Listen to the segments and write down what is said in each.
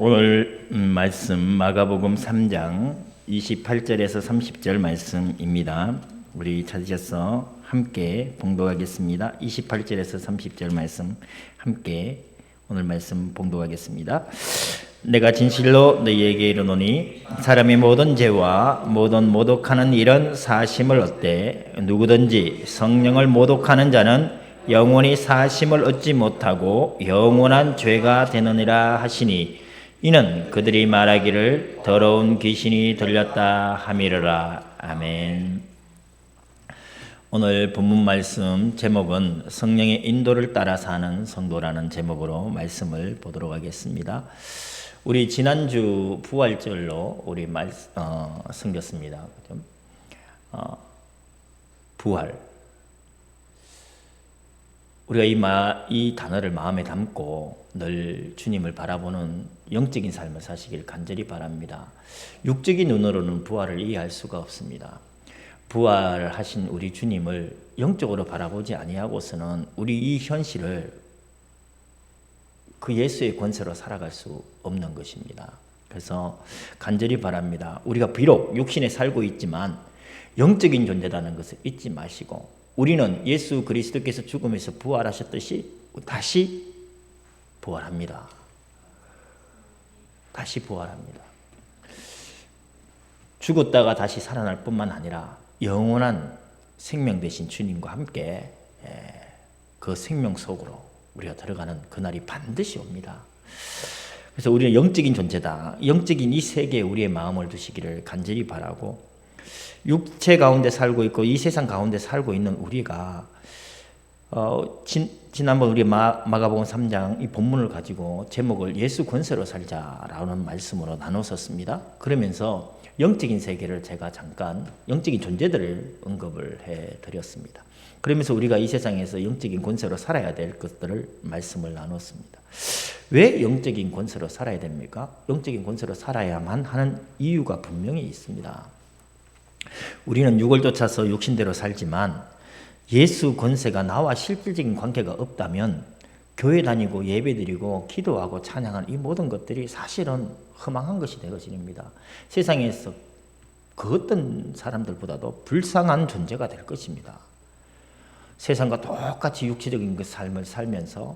오늘 말씀 마가복음 3장 28절에서 30절 말씀입니다. 우리 찾으셔서 함께 봉독하겠습니다. 28절에서 30절 말씀 함께 오늘 말씀 봉독하겠습니다. 내가 진실로 너희에게 이르노니 사람의 모든 죄와 모든 모독하는 일은 사심을 얻되 누구든지 성령을 모독하는 자는 영원히 사심을 얻지 못하고 영원한 죄가 되느니라 하시니 이는 그들이 말하기를 더러운 귀신이 들렸다 함이러라. 아멘. 오늘 본문 말씀 제목은 성령의 인도를 따라 사는 성도라는 제목으로 말씀을 보도록 하겠습니다. 우리 지난주 부활절로 우리 섬겼습니다. 부활. 우리가 이 단어를 마음에 담고 늘 주님을 바라보는 영적인 삶을 사시길 간절히 바랍니다. 육적인 눈으로는 부활을 이해할 수가 없습니다. 부활하신 우리 주님을 영적으로 바라보지 아니하고서는 우리 이 현실을 그 예수의 권세로 살아갈 수 없는 것입니다. 그래서 간절히 바랍니다. 우리가 비록 육신에 살고 있지만 영적인 존재라는 것을 잊지 마시고 우리는 예수 그리스도께서 죽음에서 부활하셨듯이 다시 부활합니다. 다시 부활합니다. 죽었다가 다시 살아날 뿐만 아니라 영원한 생명 되신 주님과 함께 그 생명 속으로 우리가 들어가는 그날이 반드시 옵니다. 그래서 우리는 영적인 존재다. 영적인 이 세계에 우리의 마음을 두시기를 간절히 바라고 육체 가운데 살고 있고 이 세상 가운데 살고 있는 우리가 지난번 우리 마가복음 3장 이 본문을 가지고 제목을 예수 권세로 살자라는 말씀으로 나눴었습니다. 그러면서 영적인 세계를 제가 잠깐 영적인 존재들을 언급을 해드렸습니다. 그러면서 우리가 이 세상에서 영적인 권세로 살아야 될 것들을 말씀을 나눴습니다. 왜 영적인 권세로 살아야 됩니까? 영적인 권세로 살아야만 하는 이유가 분명히 있습니다. 우리는 육을 쫓아서 육신대로 살지만 예수 권세가 나와 실질적인 관계가 없다면 교회 다니고 예배드리고 기도하고 찬양하는 이 모든 것들이 사실은 허망한 것이 되어집니다. 세상에서 그 어떤 사람들보다도 불쌍한 존재가 될 것입니다. 세상과 똑같이 육체적인 그 삶을 살면서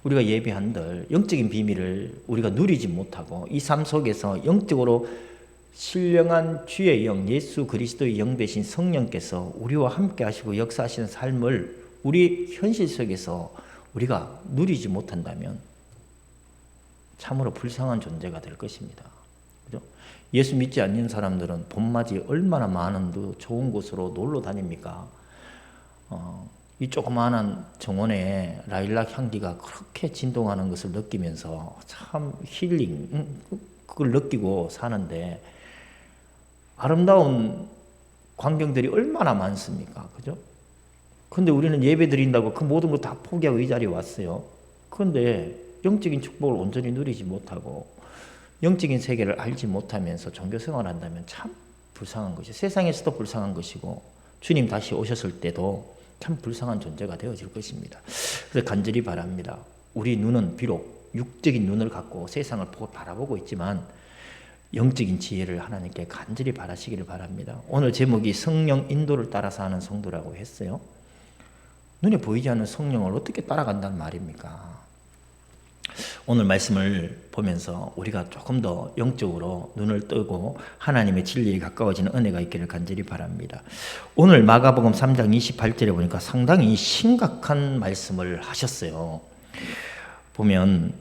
우리가 예배한들 영적인 비밀을 우리가 누리지 못하고 이 삶 속에서 영적으로 신령한 주의 영, 예수 그리스도의 영 되신 성령께서 우리와 함께 하시고 역사하시는 삶을 우리 현실 속에서 우리가 누리지 못한다면 참으로 불쌍한 존재가 될 것입니다. 그죠? 예수 믿지 않는 사람들은 봄맞이 얼마나 많은 좋은 곳으로 놀러 다닙니까? 이 조그마한 정원에 라일락 향기가 그렇게 진동하는 것을 느끼면서 참 힐링, 그걸 느끼고 사는데 아름다운 광경들이 얼마나 많습니까? 그죠? 근데 우리는 예배 드린다고 그 모든 걸 다 포기하고 이 자리에 왔어요. 그런데 영적인 축복을 온전히 누리지 못하고 영적인 세계를 알지 못하면서 종교 생활을 한다면 참 불쌍한 것이 세상에서도 불쌍한 것이고 주님 다시 오셨을 때도 참 불쌍한 존재가 되어질 것입니다. 그래서 간절히 바랍니다. 우리 눈은 비록 육적인 눈을 갖고 세상을 바라보고 있지만 영적인 지혜를 하나님께 간절히 바라시기를 바랍니다. 오늘 제목이 성령 인도를 따라서 하는 성도라고 했어요. 눈에 보이지 않는 성령을 어떻게 따라간다는 말입니까? 오늘 말씀을 보면서 우리가 조금 더 영적으로 눈을 뜨고 하나님의 진리에 가까워지는 은혜가 있기를 간절히 바랍니다. 오늘 마가복음 3장 28절에 보니까 상당히 심각한 말씀을 하셨어요. 보면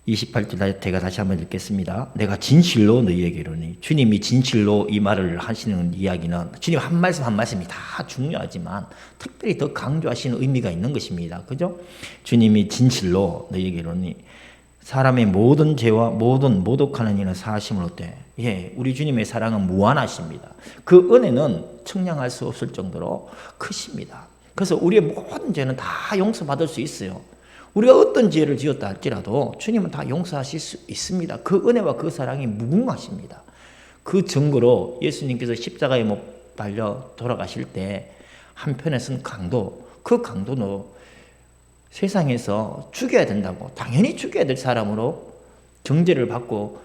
28절 제가 다시 한번 읽겠습니다. 내가 진실로 너희에게 이르노니 주님이 진실로 이 말을 하시는 이야기는 주님 한 말씀 한 말씀이 다 중요하지만 특별히 더 강조하시는 의미가 있는 것입니다. 그죠? 주님이 진실로 너희에게 이르노니 사람의 모든 죄와 모든 모독하는 일은 사하심을 얻되 우리 주님의 사랑은 무한하십니다. 그 은혜는 측량할 수 없을 정도로 크십니다. 그래서 우리의 모든 죄는 다 용서받을 수 있어요. 우리가 어떤 죄를 지었다 할지라도 주님은 다 용서하실 수 있습니다. 그 은혜와 그 사랑이 무궁하십니다. 그 증거로 예수님께서 십자가에 못 달려 돌아가실 때 한편에서는 그 강도는 세상에서 죽여야 된다고 당연히 죽여야 될 사람으로 정죄를 받고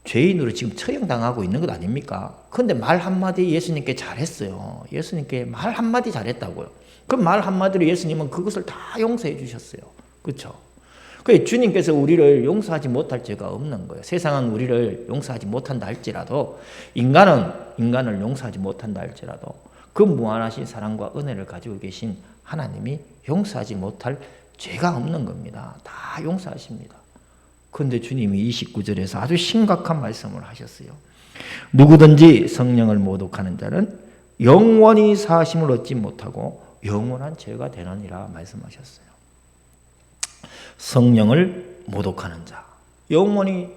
죄인으로 지금 처형당하고 있는 것 아닙니까? 그런데 말 한마디 예수님께 잘했어요. 예수님께 말 한마디 잘했다고요. 그 말 한마디로 예수님은 그것을 다 용서해 주셨어요. 그렇죠? 그 주님께서 우리를 용서하지 못할 죄가 없는 거예요. 세상은 우리를 용서하지 못한다 할지라도 인간을 용서하지 못한다 할지라도 그 무한하신 사랑과 은혜를 가지고 계신 하나님이 용서하지 못할 죄가 없는 겁니다. 다 용서하십니다. 그런데 주님이 29절에서 아주 심각한 말씀을 하셨어요. 누구든지 성령을 모독하는 자는 영원히 사하심을 얻지 못하고 영원한 죄가 되느니라 말씀하셨어요. 성령을 모독하는 자, 영원히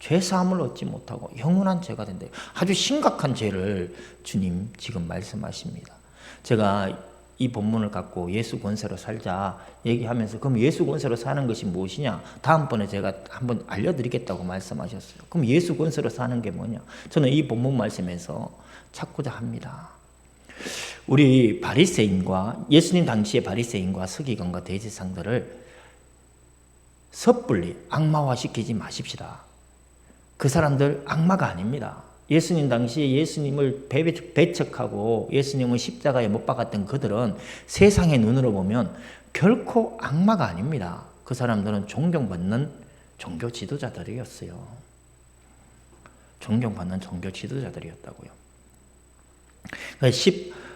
죄사함을 얻지 못하고 영원한 죄가 된다. 아주 심각한 죄를 주님 지금 말씀하십니다. 제가 이 본문을 갖고 예수 권세로 살자 얘기하면서 그럼 예수 권세로 사는 것이 무엇이냐? 다음번에 제가 한번 알려드리겠다고 말씀하셨어요. 그럼 예수 권세로 사는 게 뭐냐? 저는 이 본문 말씀에서 찾고자 합니다. 우리 바리새인과 예수님 당시의 바리새인과 서기관과 대제사장들을 섣불리 악마화시키지 마십시다. 그 사람들 악마가 아닙니다. 예수님 당시에 예수님을 배척하고 예수님을 십자가에 못 박았던 그들은 세상의 눈으로 보면 결코 악마가 아닙니다. 그 사람들은 존경받는 종교 지도자들이었어요. 존경받는 종교 지도자들이었다고요.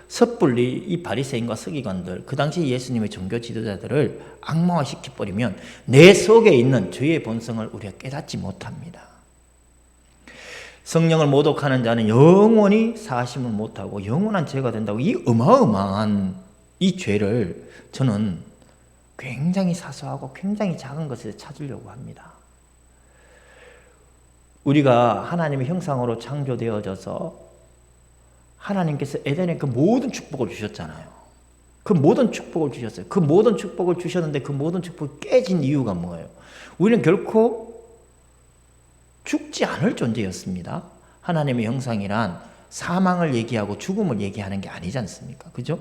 섣불리 이 바리새인과 서기관들, 그 당시 예수님의 종교 지도자들을 악마화시켜버리면 내 속에 있는 죄의 본성을 우리가 깨닫지 못합니다. 성령을 모독하는 자는 영원히 사하심을 못하고 영원한 죄가 된다고 이 어마어마한 이 죄를 저는 굉장히 사소하고 굉장히 작은 것에서 찾으려고 합니다. 우리가 하나님의 형상으로 창조되어져서 하나님께서 에덴에 그 모든 축복을 주셨잖아요. 그 모든 축복을 주셨어요. 그 모든 축복을 주셨는데 그 모든 축복이 깨진 이유가 뭐예요? 우리는 결코 죽지 않을 존재였습니다. 하나님의 형상이란 사망을 얘기하고 죽음을 얘기하는 게 아니지 않습니까? 그죠?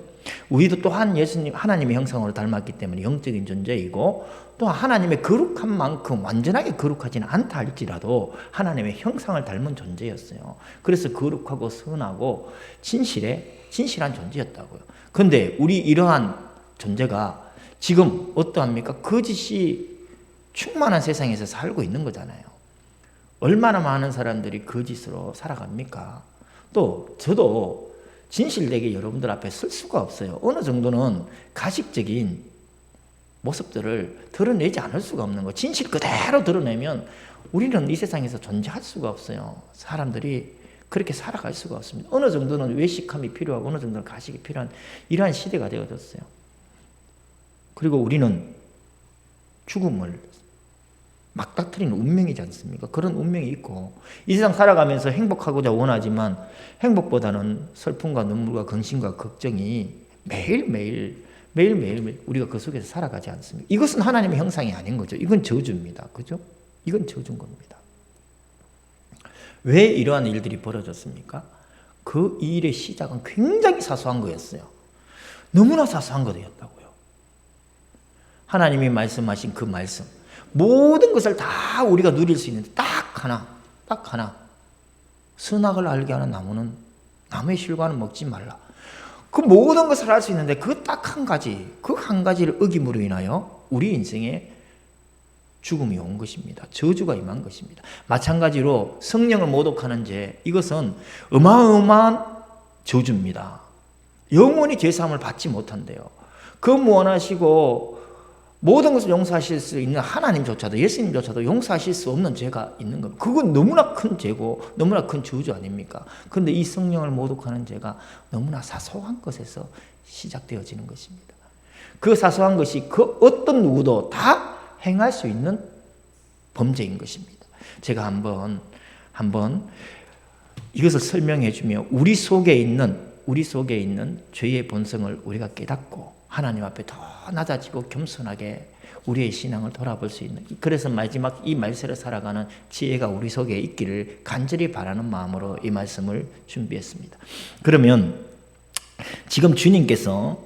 우리도 또한 하나님의 형상으로 닮았기 때문에 영적인 존재이고 또 하나님의 거룩한 만큼 완전하게 거룩하지는 않다 할지라도 하나님의 형상을 닮은 존재였어요. 그래서 거룩하고 선하고 진실한 존재였다고요. 그런데 우리 이러한 존재가 지금 어떠합니까? 거짓이 충만한 세상에서 살고 있는 거잖아요. 얼마나 많은 사람들이 거짓으로 살아갑니까? 또 저도 진실되게 여러분들 앞에 설 수가 없어요. 어느 정도는 가식적인 모습들을 드러내지 않을 수가 없는 거예요. 진실 그대로 드러내면 우리는 이 세상에서 존재할 수가 없어요. 사람들이 그렇게 살아갈 수가 없습니다. 어느 정도는 외식함이 필요하고 어느 정도는 가식이 필요한 이러한 시대가 되어졌어요. 그리고 우리는 죽음을 막다트리는 운명이지 않습니까? 그런 운명이 있고 이 세상 살아가면서 행복하고자 원하지만 행복보다는 슬픔과 눈물과 근심과 걱정이 매일매일 우리가 그 속에서 살아가지 않습니까? 이것은 하나님의 형상이 아닌 거죠. 이건 저주입니다. 그죠? 이건 저주인 겁니다. 왜 이러한 일들이 벌어졌습니까? 그 일의 시작은 굉장히 사소한 거였어요. 너무나 사소한 거였다고요. 하나님이 말씀하신 그 말씀 모든 것을 다 우리가 누릴 수 있는데 딱 하나 선악을 알게 하는 나무는 나무의 실과는 먹지 말라. 그 모든 것을 할 수 있는데 그 딱 한 가지, 그 한 가지를 어김으로 인하여 우리 인생에 죽음이 온 것입니다. 저주가 임한 것입니다. 마찬가지로 성령을 모독하는 죄, 이것은 어마어마한 저주입니다. 영원히 죄사함을 받지 못한대요. 그 무한하시고 모든 것을 용서하실 수 있는 하나님조차도 예수님조차도 용서하실 수 없는 죄가 있는 겁니다. 그건 너무나 큰 죄고 너무나 큰 저주 아닙니까? 그런데 이 성령을 모독하는 죄가 너무나 사소한 것에서 시작되어지는 것입니다. 그 사소한 것이 그 어떤 누구도 다 행할 수 있는 범죄인 것입니다. 제가 한번 이것을 설명해 주며 우리 속에 있는 죄의 본성을 우리가 깨닫고 하나님 앞에 더 낮아지고 겸손하게 우리의 신앙을 돌아볼 수 있는, 그래서 마지막 이 말세를 살아가는 지혜가 우리 속에 있기를 간절히 바라는 마음으로 이 말씀을 준비했습니다. 그러면 지금 주님께서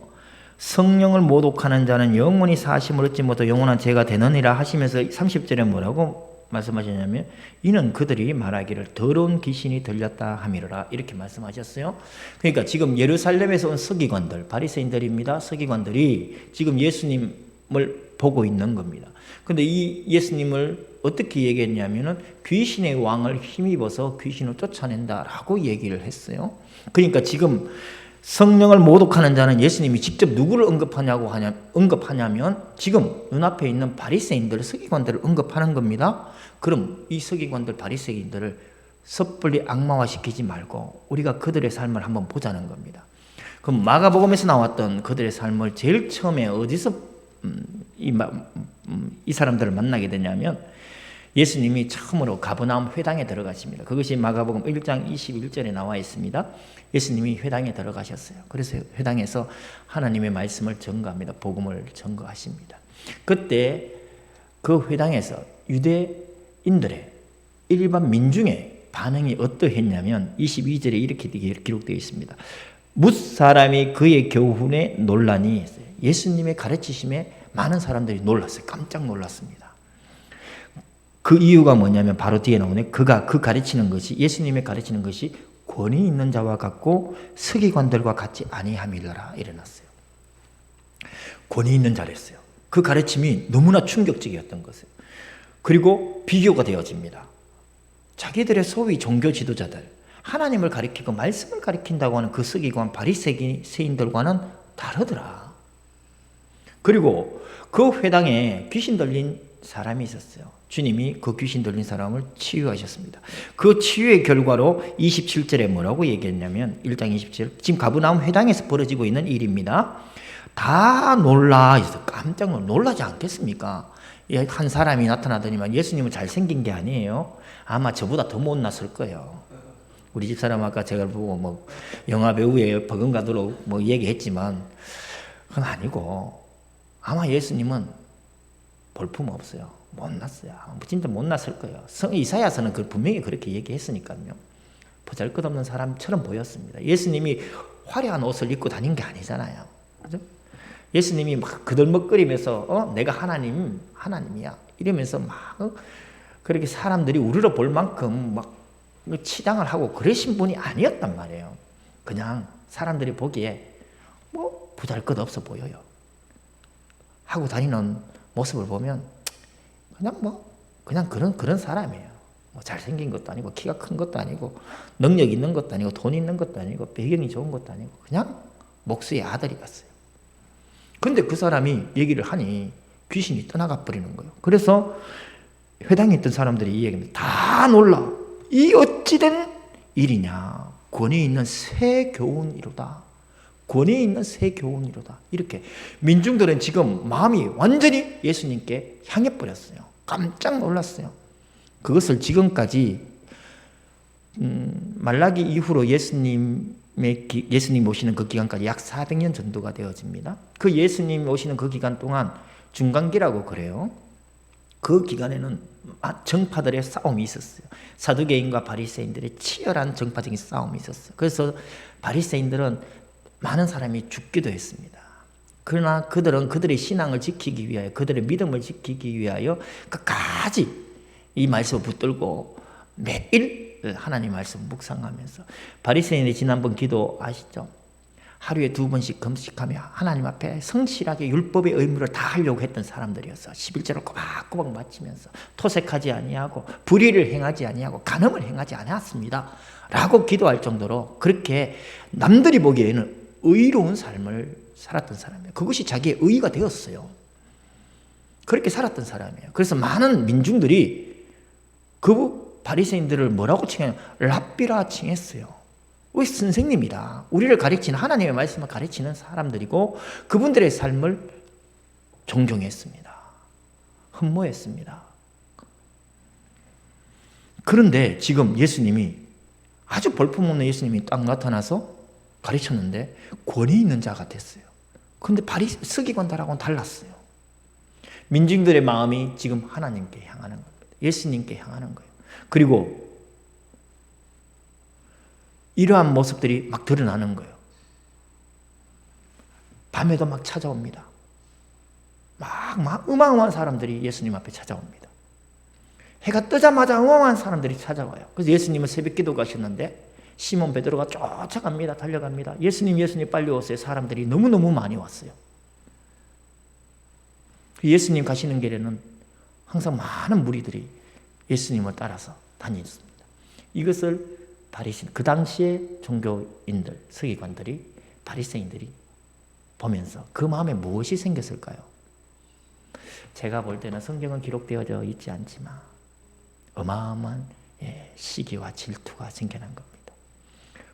성령을 모독하는 자는 영원히 사하심을 얻지 못하고 영원한 죄가 되느니라 하시면서 30절에 뭐라고 말씀하셨냐면 이는 그들이 말하기를 더러운 귀신이 들렸다 함이로라 이렇게 말씀하셨어요. 그러니까 지금 예루살렘에서 온 서기관들, 바리새인들입니다. 서기관들이 지금 예수님을 보고 있는 겁니다. 근데 이 예수님을 어떻게 얘기했냐면은 귀신의 왕을 힘입어서 귀신을 쫓아낸다라고 얘기를 했어요. 그러니까 지금 성령을 모독하는 자는 예수님이 직접 누구를 언급하냐면 지금 눈앞에 있는 바리새인들, 서기관들을 언급하는 겁니다. 그럼 이 서기관들, 바리새인들을 섣불리 악마화시키지 말고 우리가 그들의 삶을 한번 보자는 겁니다. 그럼 마가복음에서 나왔던 그들의 삶을 제일 처음에 어디서 이 사람들을 만나게 되냐면 예수님이 처음으로 가버나움 회당에 들어가십니다. 그것이 마가복음 1장 21절에 나와 있습니다. 예수님이 회당에 들어가셨어요. 그래서 회당에서 하나님의 말씀을 전거합니다. 복음을 전거하십니다. 그때 그 회당에서 유대인들의 일반 민중의 반응이 어떠했냐면 22절에 이렇게 기록되어 있습니다. 뭇사람이 그의 교훈에 논란이 했어요. 예수님의 가르치심에 많은 사람들이 놀랐어요. 깜짝 놀랐습니다. 그 이유가 뭐냐면 바로 뒤에 나오네. 그가 그 가르치는 것이 예수님의 가르치는 것이 권위 있는 자와 같고 서기관들과 같이 아니함이더라 일어났어요. 권위 있는 자랬어요. 그 가르침이 너무나 충격적이었던 것이에요. 그리고 비교가 되어집니다. 자기들의 소위 종교 지도자들, 하나님을 가리키고 말씀을 가리킨다고 하는 그 서기관 바리새인들과는 다르더라. 그리고 그 회당에 귀신 들린 사람이 있었어요. 주님이 그 귀신 들린 사람을 치유하셨습니다. 그 치유의 결과로 27절에 뭐라고 얘기했냐면 1장 27절 지금 가버나움 회당에서 벌어지고 있는 일입니다. 다 놀라 있어. 깜짝 놀라지 않겠습니까? 한 사람이 나타나더니만 예수님은 잘생긴 게 아니에요. 아마 저보다 더 못났을 거예요. 우리 집사람 아까 제가 보고 뭐 영화 배우에 버금가도록 뭐 얘기했지만 그건 아니고 아마 예수님은 볼품 없어요. 못났어요. 진짜 못났을 거예요. 이사야서는 분명히 그렇게 얘기했으니까요. 보잘것없는 사람처럼 보였습니다. 예수님이 화려한 옷을 입고 다닌 게 아니잖아요. 그죠? 예수님이 막 그들먹거리면서 내가 하나님이야 이러면서 막 그렇게 사람들이 우르르 볼 만큼 막 치장을 하고 그러신 분이 아니었단 말이에요. 그냥 사람들이 보기에 뭐 보잘것없어 보여요. 하고 다니는 모습을 보면 그냥 그런 사람이에요. 뭐 잘생긴 것도 아니고 키가 큰 것도 아니고 능력 있는 것도 아니고 돈 있는 것도 아니고 배경이 좋은 것도 아니고 그냥 목수의 아들이 갔어요. 근데 그 사람이 얘기를 하니 귀신이 떠나가 버리는 거예요. 그래서 회당에 있던 사람들이 이 얘기합니다. 다 놀라. 이 어찌된 일이냐. 권위 있는 새 교훈이로다. 권위 있는 새 교훈이로다. 이렇게 민중들은 지금 마음이 완전히 예수님께 향해 버렸어요. 깜짝 놀랐어요. 그것을 지금까지 말라기 이후로 예수님 오시는 그 기간까지 약 400년 정도가 되어집니다. 그 예수님 오시는 그 기간 동안 중간기라고 그래요. 그 기간에는 정파들의 싸움이 있었어요. 사두개인과 바리새인들의 치열한 정파적인 싸움이 있었어요. 그래서 바리새인들은 많은 사람이 죽기도 했습니다. 그러나 그들은 그들의 신앙을 지키기 위하여 그들의 믿음을 지키기 위하여 끝까지 이 말씀을 붙들고 매일 하나님 말씀 묵상하면서 바리새인의 지난번 기도 아시죠? 하루에 2번씩 금식하며 하나님 앞에 성실하게 율법의 의무를 다 하려고 했던 사람들이었어. 11절을 꼬박꼬박 마치면서 토색하지 아니하고 불의를 행하지 아니하고 간음을 행하지 않았습니다 라고 기도할 정도로 그렇게 남들이 보기에는 의로운 삶을 살았던 사람이에요. 그것이 자기의 의의가 되었어요. 그렇게 살았던 사람이에요. 그래서 많은 민중들이 그 바리새인들을 뭐라고 칭해요? 랍비라 칭했어요. 왜 선생님이다. 우리를 가르치는 하나님의 말씀을 가르치는 사람들이고 그분들의 삶을 존경했습니다. 흠모했습니다. 그런데 지금 예수님이 아주 볼품없는 예수님이 딱 나타나서 가르쳤는데 권위 있는 자가 됐어요. 그런데 서기관들하고는 달랐어요. 민중들의 마음이 지금 하나님께 향하는 겁니다. 예수님께 향하는 거예요. 그리고 이러한 모습들이 막 드러나는 거예요. 밤에도 막 찾아옵니다. 막 어마어마한 사람들이 예수님 앞에 찾아옵니다. 해가 뜨자마자 어마어마한 사람들이 찾아와요. 그래서 예수님은 새벽 기도 가셨는데 시몬 베드로가 쫓아갑니다. 달려갑니다. 예수님 빨리 오세요. 사람들이 너무너무 많이 왔어요. 예수님 가시는 길에는 항상 많은 무리들이 예수님을 따라서 다녔습니다. 이것을 바리새인, 그 당시에 종교인들, 서기관들이, 바리새인들이 보면서 그 마음에 무엇이 생겼을까요? 제가 볼 때는 성경은 기록되어져 있지 않지만 어마어마한 시기와 질투가 생겨난 겁니다.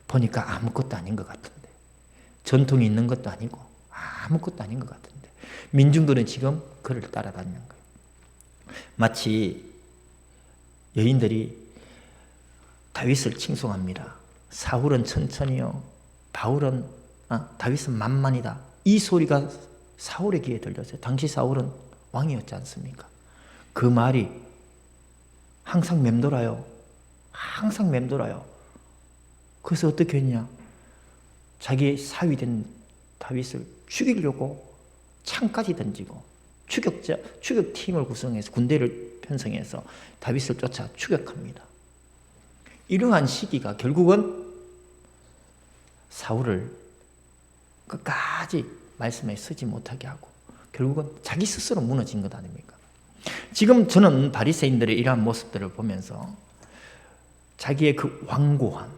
보니까 아무것도 아닌 것 같은데, 전통이 있는 것도 아니고 아무것도 아닌 것 같은데 민중들은 지금 그를 따라다니는 거예요. 마치 여인들이 다윗을 칭송합니다. 사울은 천천히요, 바울은 다윗은 만만이다. 이 소리가 사울의 귀에 들렸어요. 당시 사울은 왕이었지 않습니까? 그 말이 항상 맴돌아요. 항상 맴돌아요. 그래서 어떻게 했냐? 자기의 사위된 다윗을 죽이려고 창까지 던지고 추격팀을 구성해서 군대를 편성해서 다윗을 쫓아 추격합니다. 이러한 시기가 결국은 사울을 끝까지 말씀에 서지 못하게 하고 결국은 자기 스스로 무너진 것 아닙니까? 지금 저는 바리새인들의 이러한 모습들을 보면서 자기의 그 완고함,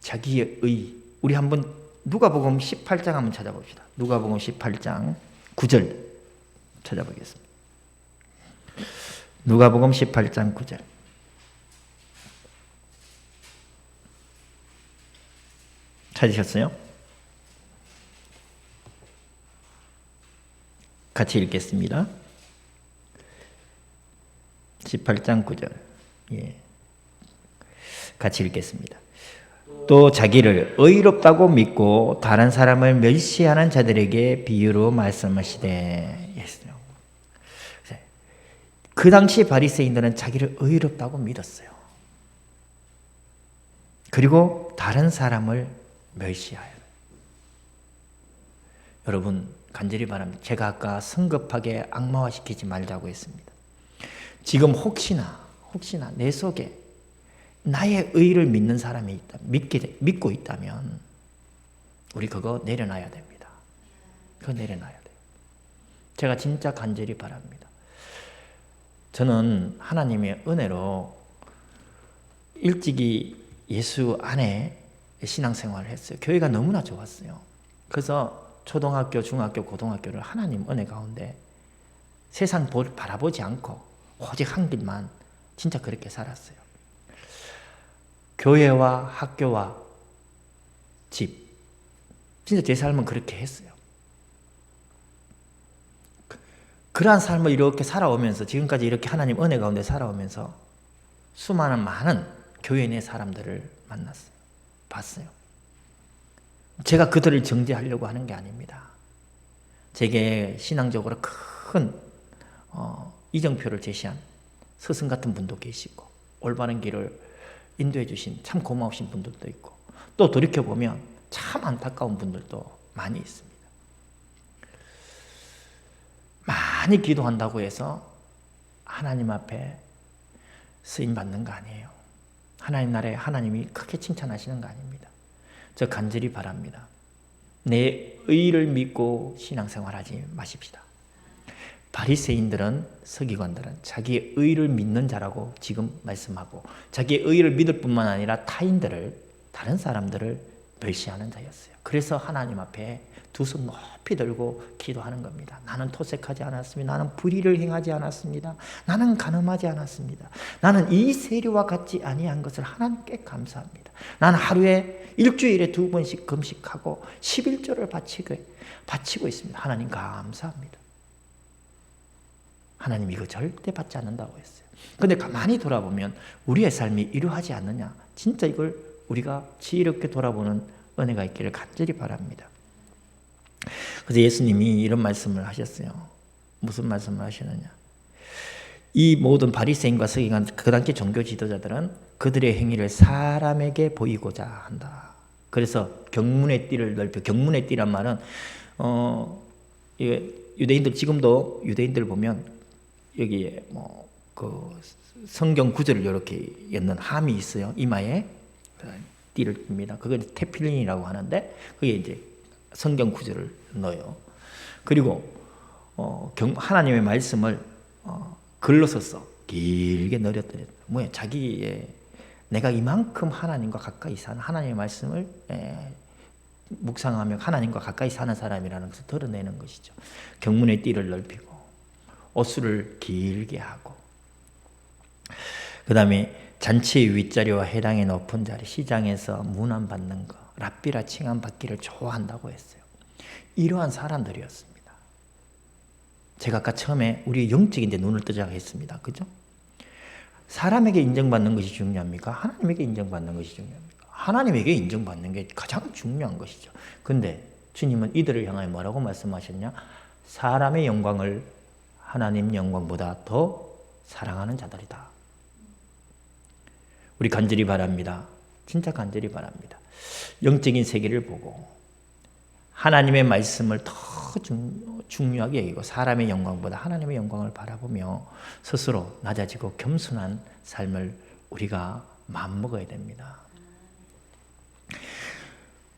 자기의 의, 우리 한번 누가복음 18장 한번 찾아봅시다. 누가복음 18장 9절 찾아보겠습니다. 누가복음 18장 9절. 찾으셨어요? 같이 읽겠습니다. 18장 9절. 예. 같이 읽겠습니다. 또 자기를 의롭다고 믿고 다른 사람을 멸시하는 자들에게 비유로 말씀하시되. 그 당시 바리새인들은 자기를 의롭다고 믿었어요. 그리고 다른 사람을 멸시하여. 여러분 간절히 바랍니다. 제가 아까 성급하게 악마화시키지 말자고 했습니다. 지금 혹시나 내 속에 나의 의를 믿는 사람이 있다, 믿고 있다면 우리 그거 내려놔야 됩니다. 그거 내려놔야 돼요. 제가 진짜 간절히 바랍니다. 저는 하나님의 은혜로 일찍이 예수 안에 신앙생활을 했어요. 교회가 너무나 좋았어요. 그래서 초등학교, 중학교, 고등학교를 하나님 은혜 가운데 세상 바라보지 않고 오직 한 길만 진짜 그렇게 살았어요. 교회와 학교와 집, 진짜 제 삶은 그렇게 했어요. 그러한 삶을 이렇게 살아오면서 지금까지 이렇게 하나님 은혜 가운데 살아오면서 수많은 많은 교회 내 사람들을 만났어요. 봤어요. 제가 그들을 정죄하려고 하는 게 아닙니다. 제게 신앙적으로 큰 이정표를 제시한 스승 같은 분도 계시고 올바른 길을 인도해 주신 참 고마우신 분들도 있고 또 돌이켜보면 참 안타까운 분들도 많이 있습니다. 많이 기도한다고 해서 하나님 앞에 쓰임받는 거 아니에요. 하나님 나라에 하나님이 크게 칭찬하시는 거 아닙니다. 저 간절히 바랍니다. 내 의를 믿고 신앙생활하지 마십시다. 바리새인들은, 서기관들은 자기의 의를 믿는 자라고 지금 말씀하고 자기의 의를 믿을 뿐만 아니라 타인들을, 다른 사람들을 멸시하는 자였어요. 그래서 하나님 앞에 두 손 높이 들고 기도하는 겁니다. 나는 토색하지 않았습니다. 나는 불의를 행하지 않았습니다. 나는 간음하지 않았습니다. 나는 이 세리와 같지 아니한 것을 하나님께 감사합니다. 나는 하루에 일주일에 2번씩 금식하고 11조를 바치고 있습니다. 하나님 감사합니다. 하나님 이거 절대 받지 않는다고 했어요. 그런데 가만히 돌아보면 우리의 삶이 이러하지 않느냐, 진짜 이걸 우리가 지혜롭게 돌아보는 은혜가 있기를 간절히 바랍니다. 그래서 예수님이 이런 말씀을 하셨어요. 무슨 말씀을 하시느냐, 이 모든 바리새인과 서기관, 그 당시 종교 지도자들은 그들의 행위를 사람에게 보이고자 한다. 그래서 경문의 띠를 넓혀, 경문의 띠란 말은 유대인들, 지금도 유대인들 보면 여기에 그 성경 구절을 이렇게 엮는 함이 있어요. 이마에 띠를 띱니다. 그걸 테필린이라고 하는데 그게 이제 성경 구절을 넣어요. 그리고 하나님의 말씀을 글로 써서 길게 늘렸더니 뭐야 자기의 내가 이만큼 하나님과 가까이 사는 하나님의 말씀을 묵상하며 하나님과 가까이 사는 사람이라는 것을 드러내는 것이죠. 경문의 띠를 넓히고 옷수를 길게 하고 그 다음에 잔치의 윗자리와 해당의 높은 자리 시장에서 문안받는 거 랍비라 칭함받기를 좋아한다고 했어요. 이러한 사람들이었습니다. 제가 아까 처음에 우리의 영적인 데 눈을 뜨자고 했습니다. 그죠? 사람에게 인정받는 것이 중요합니까? 하나님에게 인정받는 것이 중요합니까? 하나님에게 인정받는 게 가장 중요한 것이죠. 근데 주님은 이들을 향하여 뭐라고 말씀하셨냐? 사람의 영광을 하나님 영광보다 더 사랑하는 자들이다. 우리 간절히 바랍니다. 진짜 간절히 바랍니다. 영적인 세계를 보고 하나님의 말씀을 더 중요하게 여기고 사람의 영광보다 하나님의 영광을 바라보며 스스로 낮아지고 겸손한 삶을 우리가 마음먹어야 됩니다.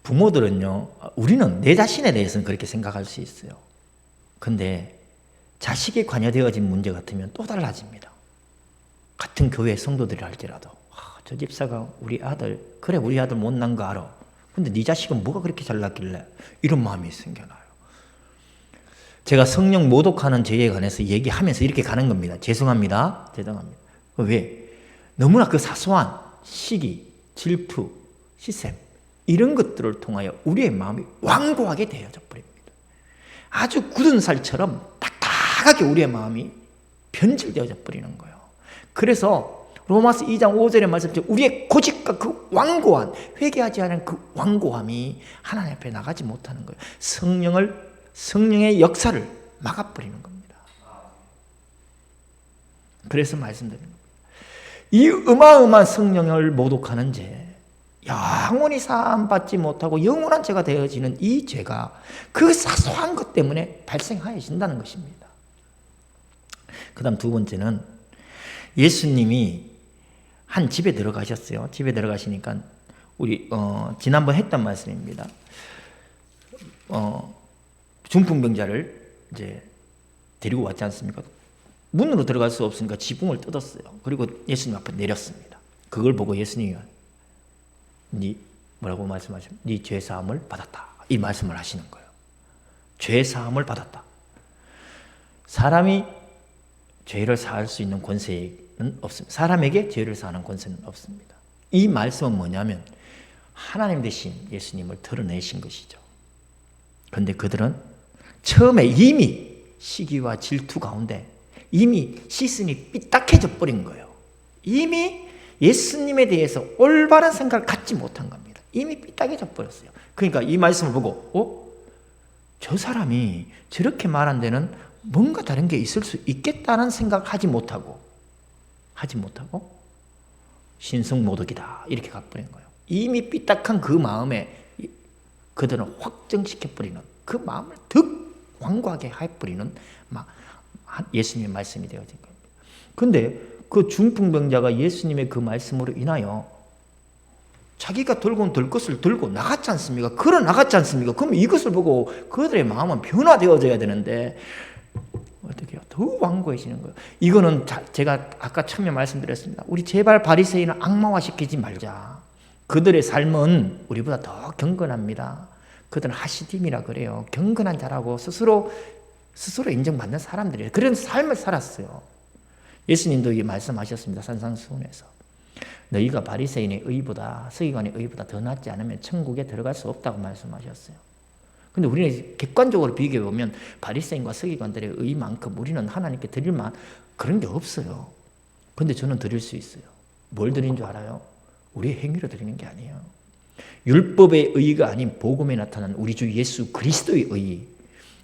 부모들은요, 우리는 내 자신에 대해서는 그렇게 생각할 수 있어요. 근데 자식에 관여되어진 문제 같으면 또 달라집니다. 같은 교회 성도들이 할지라도 저 집사가 우리 아들 그래 우리 아들 못난 거 알아. 근데 네 자식은 뭐가 그렇게 잘났길래 이런 마음이 생겨나요. 제가 성령 모독하는 죄에 관해서 얘기하면서 이렇게 가는 겁니다. 죄송합니다. 왜? 너무나 그 사소한 시기, 질투, 시샘 이런 것들을 통하여 우리의 마음이 완고하게 되어져 버립니다. 아주 굳은 살처럼 딱딱하게 우리의 마음이 변질되어져 버리는 거예요. 그래서 로마서 2장 5절의 말씀처럼 우리의 고집과 그 완고한 회개하지 않은 그 완고함이 하나님 앞에 나가지 못하는 거예요. 성령의 역사를 막아버리는 겁니다. 그래서 말씀드리는 겁니다. 이 어마어마한 성령을 모독하는 죄, 영원히 사함받지 못하고 영원한 죄가 되어지는 이 죄가 그 사소한 것 때문에 발생하여진다는 것입니다. 그 다음 두 번째는 예수님이 한 집에 들어가셨어요. 집에 들어가시니까 우리 지난번 했던 말씀입니다. 중풍병자를 이제 데리고 왔지 않습니까? 문으로 들어갈 수 없으니까 지붕을 뜯었어요. 그리고 예수님 앞에 내렸습니다. 그걸 보고 예수님이 네 뭐라고 말씀하시면 네 죄 사함을 받았다. 이 말씀을 하시는 거예요. 죄 사함을 받았다. 사람이 죄를 사할 수 있는 권세는 없습니다. 사람에게 죄를 사하는 권세는 없습니다. 이 말씀은 뭐냐면 하나님 대신 예수님을 드러내신 것이죠. 그런데 그들은 처음에 이미 시기와 질투 가운데 이미 시선이 삐딱해져 버린 거예요. 이미 예수님에 대해서 올바른 생각을 갖지 못한 겁니다. 이미 삐딱해져 버렸어요. 그러니까 이 말씀을 보고 저 사람이 저렇게 말한 데는 뭔가 다른 게 있을 수 있겠다는 생각을 하지 못하고 신성모독이다 이렇게 가버린 거예요. 이미 삐딱한 그 마음에 그들은 확정시켜버리는 그 마음을 더 완고하게 해버리는 예수님의 말씀이 되어진 겁니다. 그런데 그 중풍병자가 예수님의 그 말씀으로 인하여 자기가 들고 온 들 것을 들고 나갔지 않습니까? 걸어 나갔지 않습니까? 그럼 이것을 보고 그들의 마음은 변화되어져야 되는데 어떻게 해요? 더 완고해지는 거예요. 이거는 제가 아까 처음에 말씀드렸습니다. 우리 제발 바리새인을 악마화시키지 말자. 그들의 삶은 우리보다 더 경건합니다. 그들은 하시딤이라 그래요. 경건한 자라고 스스로 인정받는 사람들이에요. 그런 삶을 살았어요. 예수님도 이 말씀하셨습니다. 산상수훈에서. 너희가 바리새인의 의보다 서기관의 의보다 더 낫지 않으면 천국에 들어갈 수 없다고 말씀하셨어요. 근데 우리는 객관적으로 비교해 보면 바리새인과 서기관들의 의만큼 우리는 하나님께 드릴 만 그런 게 없어요. 근데 저는 드릴 수 있어요. 뭘 드리는 줄 알아요? 우리의 행위로 드리는 게 아니에요. 율법의 의가 아닌 복음에 나타난 우리 주 예수 그리스도의 의,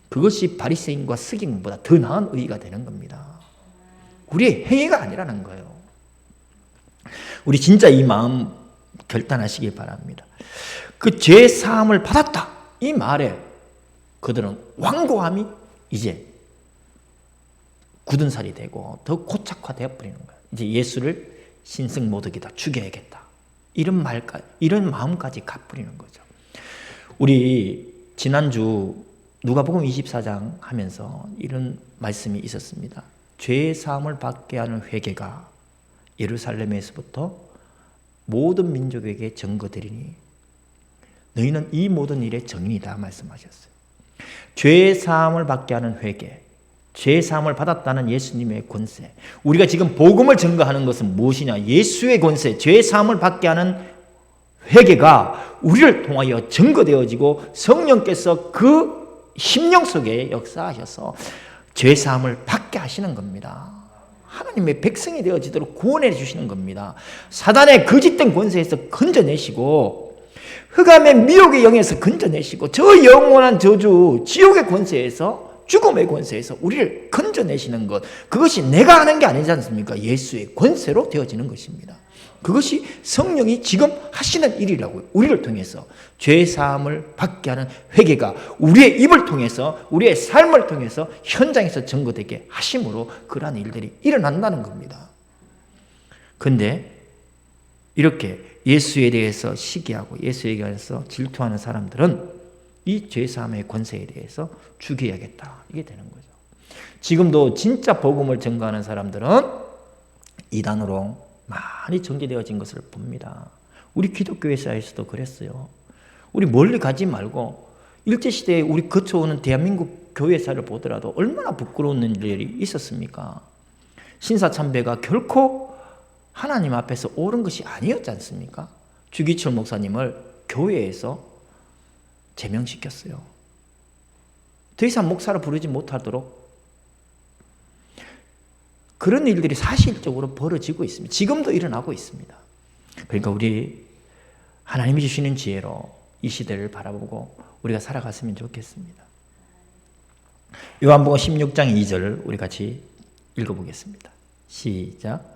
그것이 바리새인과 서기관보다 더 나은 의가 되는 겁니다. 우리의 행위가 아니라는 거예요. 우리 진짜 이 마음 결단하시기 바랍니다. 그 죄 사함을 받았다. 이 말에 그들은 완고함이 이제 굳은 살이 되고 더 고착화되어 버리는 거예요. 이제 예수를 신성모독이다, 죽여야겠다. 이런 마음까지 가버리는 거죠. 우리 지난주 누가복음 24장 하면서 이런 말씀이 있었습니다. 죄 사함을 받게 하는 회개가 예루살렘에서부터 모든 민족에게 증거되리니 너희는 이 모든 일의 증인이다 말씀하셨어요. 죄 사함을 받게 하는 회개, 죄 사함을 받았다는 예수님의 권세. 우리가 지금 복음을 증거하는 것은 무엇이냐? 예수의 권세, 죄 사함을 받게 하는 회개가 우리를 통하여 증거되어지고 성령께서 그 심령 속에 역사하셔서 죄 사함을 받게 하시는 겁니다. 하나님의 백성이 되어지도록 구원해 주시는 겁니다. 사단의 거짓된 권세에서 건져내시고 흑암의 미혹의 영에서 건져내시고 저 영원한 저주 지옥의 권세에서 죽음의 권세에서 우리를 건져내시는 것, 그것이 내가 하는 게 아니지 않습니까? 예수의 권세로 되어지는 것입니다. 그것이 성령이 지금 하시는 일이라고요. 우리를 통해서 죄사함을 받게 하는 회개가 우리의 입을 통해서 우리의 삶을 통해서 현장에서 증거되게 하심으로 그러한 일들이 일어난다는 겁니다. 그런데 이렇게 예수에 대해서 시기하고 예수에 대해서 질투하는 사람들은 이 죄사함의 권세에 대해서 죽여야겠다, 이게 되는 거죠. 지금도 진짜 복음을 증거하는 사람들은 이단으로 많이 전개되어진 것을 봅니다. 우리 기독교회 사이에서도 그랬어요. 우리 멀리 가지 말고 일제시대에 우리 거쳐오는 대한민국 교회사를 보더라도 얼마나 부끄러운 일이 있었습니까? 신사참배가 결코 하나님 앞에서 옳은 것이 아니었지 않습니까? 주기철 목사님을 교회에서 제명시켰어요. 더 이상 목사를 부르지 못하도록 그런 일들이 사실적으로 벌어지고 있습니다. 지금도 일어나고 있습니다. 그러니까 우리 하나님이 주시는 지혜로 이 시대를 바라보고 우리가 살아갔으면 좋겠습니다. 요한복음 16장 2절 우리 같이 읽어보겠습니다. 시작.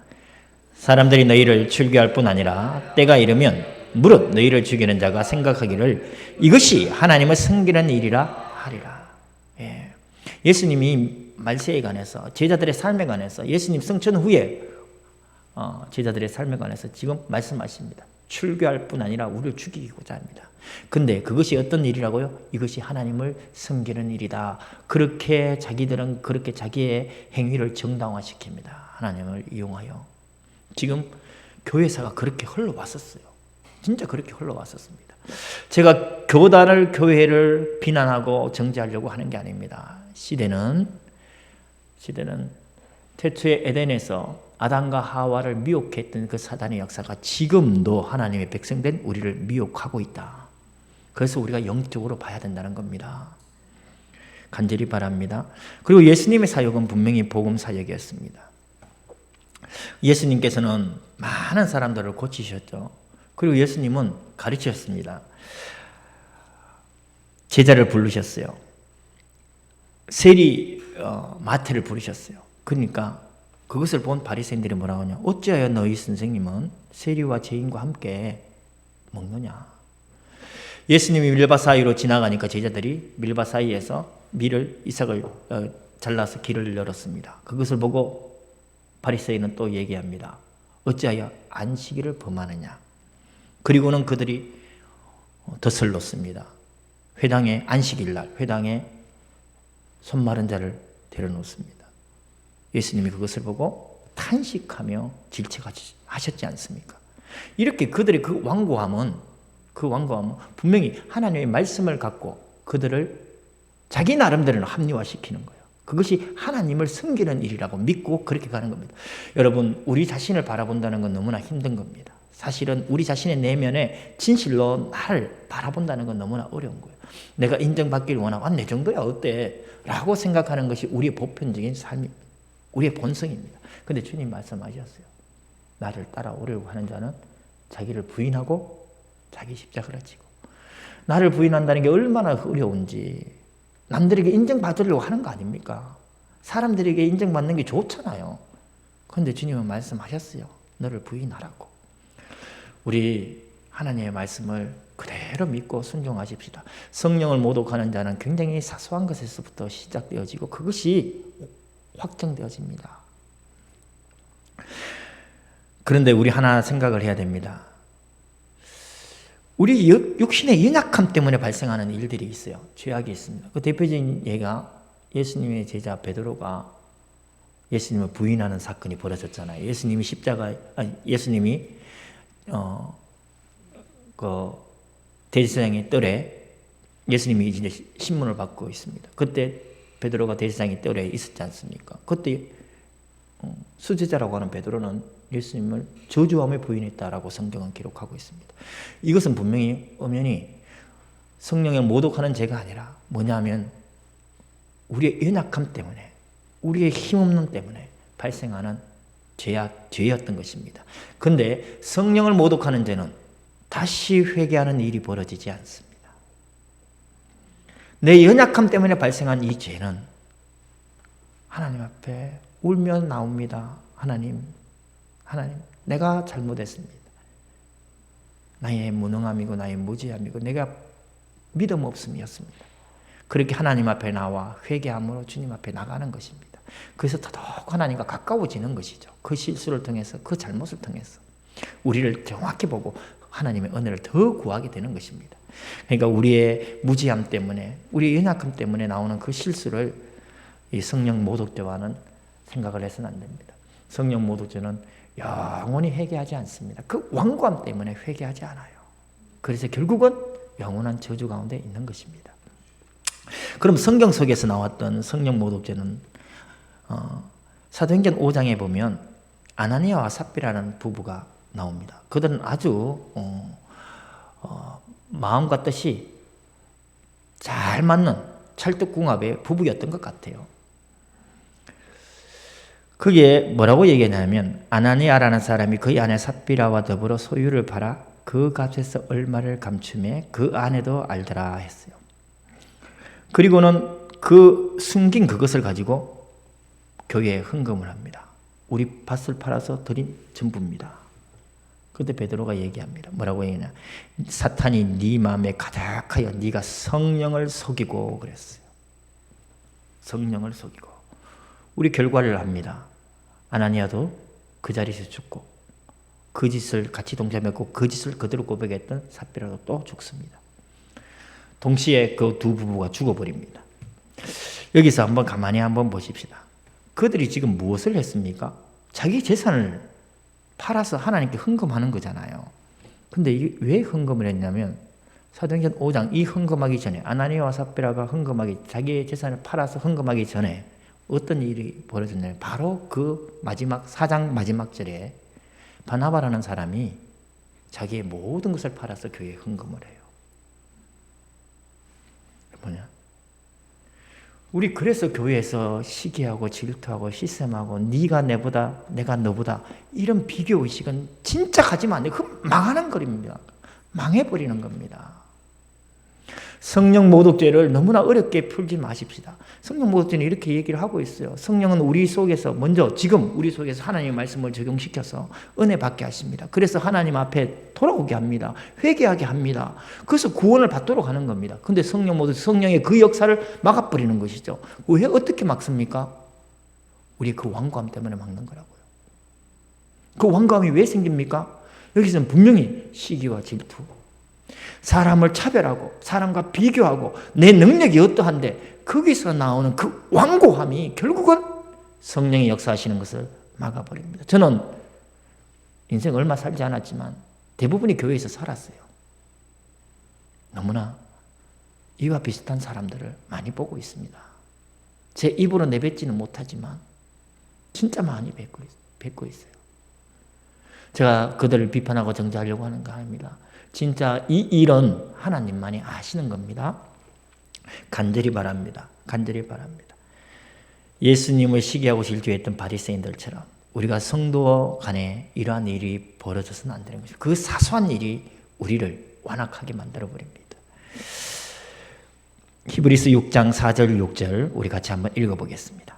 사람들이 너희를 출교할 뿐 아니라 때가 이르면 무릇 너희를 죽이는 자가 생각하기를 이것이 하나님을 섬기는 일이라 하리라. 예. 예수님이 말세에 관해서 제자들의 삶에 관해서 예수님 승천 후에 제자들의 삶에 관해서 지금 말씀하십니다. 출교할 뿐 아니라 우리를 죽이고자 합니다. 근데 그것이 어떤 일이라고요? 이것이 하나님을 섬기는 일이다. 그렇게 자기들은 그렇게 자기의 행위를 정당화시킵니다. 하나님을 이용하여. 지금 교회사가 그렇게 흘러왔었어요. 진짜 그렇게 흘러왔었습니다. 제가 교단을, 교회를 비난하고 정죄하려고 하는 게 아닙니다. 시대는 태초의 에덴에서 아담과 하와를 미혹했던 그 사단의 역사가 지금도 하나님의 백성된 우리를 미혹하고 있다. 그래서 우리가 영적으로 봐야 된다는 겁니다. 간절히 바랍니다. 그리고 예수님의 사역은 분명히 복음 사역이었습니다. 예수님께서는 많은 사람들을 고치셨죠. 그리고 예수님은 가르치셨습니다. 제자를 부르셨어요. 세리 마태를 부르셨어요. 그러니까 그것을 본 바리새인들이 뭐라고 하냐? 어찌하여 너희 선생님은 세리와 죄인과 함께 먹느냐? 예수님이 밀밭 사이로 지나가니까 제자들이 밀밭 사이에서 이삭을 잘라서 길을 열었습니다. 그것을 보고 바리새인은 또 얘기합니다. 어찌하여 안식일을 범하느냐? 그리고는 그들이 덫을 놓습니다. 회당에 안식일날 회당에 손 마른 자를 데려놓습니다. 예수님이 그것을 보고 탄식하며 질책하셨지 않습니까? 이렇게 그들의 그 완고함은 분명히 하나님의 말씀을 갖고 그들을 자기 나름대로 합리화시키는 거예요. 그것이 하나님을 섬기는 일이라고 믿고 그렇게 가는 겁니다. 여러분, 우리 자신을 바라본다는 건 너무나 힘든 겁니다. 사실은 우리 자신의 내면에 진실로 나를 바라본다는 건 너무나 어려운 거예요. 내가 인정받기를 원하고 내 정도야 어때? 라고 생각하는 것이 우리의 보편적인 삶입니다. 우리의 본성입니다. 그런데 주님 말씀하셨어요. 나를 따라오려고 하는 자는 자기를 부인하고 자기 십자가를 지고. 나를 부인한다는 게 얼마나 어려운지. 남들에게 인정받으려고 하는 거 아닙니까? 사람들에게 인정받는 게 좋잖아요. 그런데 주님은 말씀하셨어요. 너를 부인하라고. 우리 하나님의 말씀을 그대로 믿고 순종하십시다. 성령을 모독하는 자는 굉장히 사소한 것에서부터 시작되어지고 그것이 확정되어집니다. 그런데 우리 하나 생각을 해야 됩니다. 우리 육신의 연약함 때문에 발생하는 일들이 있어요. 죄악이 있습니다. 그 대표적인 예가 예수님의 제자 베드로가 예수님을 부인하는 사건이 벌어졌잖아요. 예수님이 그 대제사장의 뜰에 예수님이 이제 신문을 받고 있습니다. 그때 베드로가 대제사장의 뜰에 있었지 않습니까? 그때 수제자라고 하는 베드로는 예수님을 저주하며 부인했다라고 성경은 기록하고 있습니다. 이것은 분명히 엄연히 성령을 모독하는 죄가 아니라 뭐냐면 우리의 연약함 때문에, 우리의 힘없는 때문에 발생하는 죄였던 것입니다. 그런데 성령을 모독하는 죄는 다시 회개하는 일이 벌어지지 않습니다. 내 연약함 때문에 발생한 이 죄는 하나님 앞에 울며 나옵니다. 하나님, 내가 잘못했습니다. 나의 무능함이고 나의 무지함이고 내가 믿음 없음이었습니다. 그렇게 하나님 앞에 나와 회개함으로 주님 앞에 나가는 것입니다. 그래서 더더욱 하나님과 가까워지는 것이죠. 그 실수를 통해서, 그 잘못을 통해서 우리를 정확히 보고 하나님의 은혜를 더 구하게 되는 것입니다. 그러니까 우리의 무지함 때문에, 우리의 연약함 때문에 나오는 그 실수를 이 성령 모독죄와는 생각을 해서는 안 됩니다. 성령 모독죄는 영원히 회개하지 않습니다. 그 완고함 때문에 회개하지 않아요. 그래서 결국은 영원한 저주 가운데 있는 것입니다. 그럼 성경 속에서 나왔던 성령 모독죄는 사도행전 5장에 보면 아나니아와 삽비라는 부부가 나옵니다. 그들은 아주 마음과 뜻이 잘 맞는 찰떡궁합의 부부였던 것 같아요. 그게 뭐라고 얘기하냐면 아나니아라는 사람이 그의 아내 삽비라와 더불어 소유를 팔아 그 값에서 얼마를 감춤해 그 아내도 알더라 했어요. 그리고는 그 숨긴 그것을 가지고 교회에 헌금을 합니다. 우리 밭을 팔아서 드린 전부입니다. 그때 베드로가 얘기합니다. 뭐라고 얘기하냐? 사탄이 네 마음에 가득하여 네가 성령을 속이고 그랬어요. 성령을 속이고. 우리 결과를 합니다. 아나니아도 그 자리에서 죽고 그 짓을 같이 동참했고 그 짓을 그대로 고백했던 삽비라도 또 죽습니다. 동시에 그 두 부부가 죽어버립니다. 여기서 한번 가만히 한번 보십시다. 그들이 지금 무엇을 했습니까? 자기 재산을 팔아서 하나님께 헌금하는 거잖아요. 근데 이게 왜 헌금을 했냐면 사도행전 5장 이 헌금하기 전에 아나니아와 삽비라가 자기의 재산을 팔아서 헌금하기 전에 어떤 일이 벌어졌냐면 바로 그 마지막 4장 마지막 절에 바나바라는 사람이 자기의 모든 것을 팔아서 교회에 헌금을 해요. 뭐냐? 우리 그래서 교회에서 시기하고 질투하고 시샘하고 네가 내보다 내가 너보다 이런 비교의식은 진짜 가지면 안 돼요. 그 망하는 거입니다. 망해버리는 겁니다. 성령 모독죄를 너무나 어렵게 풀지 마십시다. 성령 모독죄는 이렇게 얘기를 하고 있어요. 성령은 우리 속에서 먼저 지금 우리 속에서 하나님의 말씀을 적용시켜서 은혜 받게 하십니다. 그래서 하나님 앞에 돌아오게 합니다. 회개하게 합니다. 그래서 구원을 받도록 하는 겁니다. 근데 성령 모독죄, 성령의 그 역사를 막아버리는 것이죠. 왜 어떻게 막습니까? 우리 그 완고함 때문에 막는 거라고요. 그 완고함이 왜 생깁니까? 여기서는 분명히 시기와 질투, 사람을 차별하고 사람과 비교하고 내 능력이 어떠한데 거기서 나오는 그 완고함이 결국은 성령이 역사하시는 것을 막아버립니다. 저는 인생 얼마 살지 않았지만 대부분이 교회에서 살았어요. 너무나 이와 비슷한 사람들을 많이 보고 있습니다. 제 입으로 내뱉지는 못하지만 진짜 많이 뵙고 있어요. 제가 그들을 비판하고 정죄하려고 하는 거 아닙니다. 진짜 이 일은 하나님만이 아시는 겁니다. 간절히 바랍니다. 간절히 바랍니다. 예수님을 시기하고 질투했던 바리새인들처럼 우리가 성도 간에 이러한 일이 벌어져서는 안 되는 것입니다. 그 사소한 일이 우리를 완악하게 만들어버립니다. 히브리서 6장 4절 6절 우리 같이 한번 읽어보겠습니다.